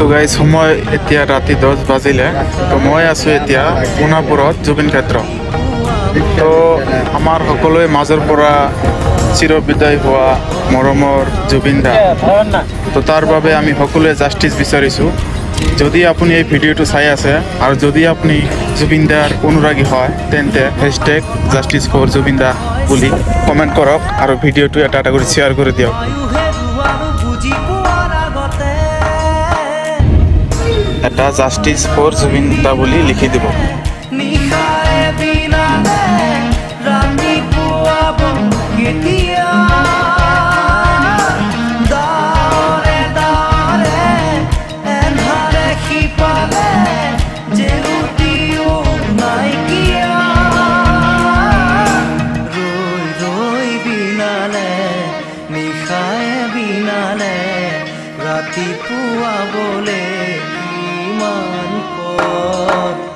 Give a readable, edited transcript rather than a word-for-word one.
তো গাইজ সময় এতিয়া ৰাতি 10 বাজিলে তো মই আছো এতিয়া পুনাপুৰত জুবিন ক্ষেত্ৰ তো আমাৰ সকলোৱে মাজৰ পৰা চিৰবিদায় হোৱা মৰমৰ জুবিন দা তো তাৰ বাবে আমি সকলোৱে জাষ্টিস বিচাৰিছো যদি আপুনি এই ভিডিঅ'টো চাই আছে আৰু যদি আপুনি জুবিন দাৰ অনুৰাগী হয় তেন্তে #justice4jubinda বুলি কমেন্ট কৰক আৰু ভিডিঅ'টো এটা কৰি শেয়াৰ কৰি দিয়ক এটা #justice4jubinda বুলি লিখি দিব ৰাতিপুৱা বলে কিমান পথ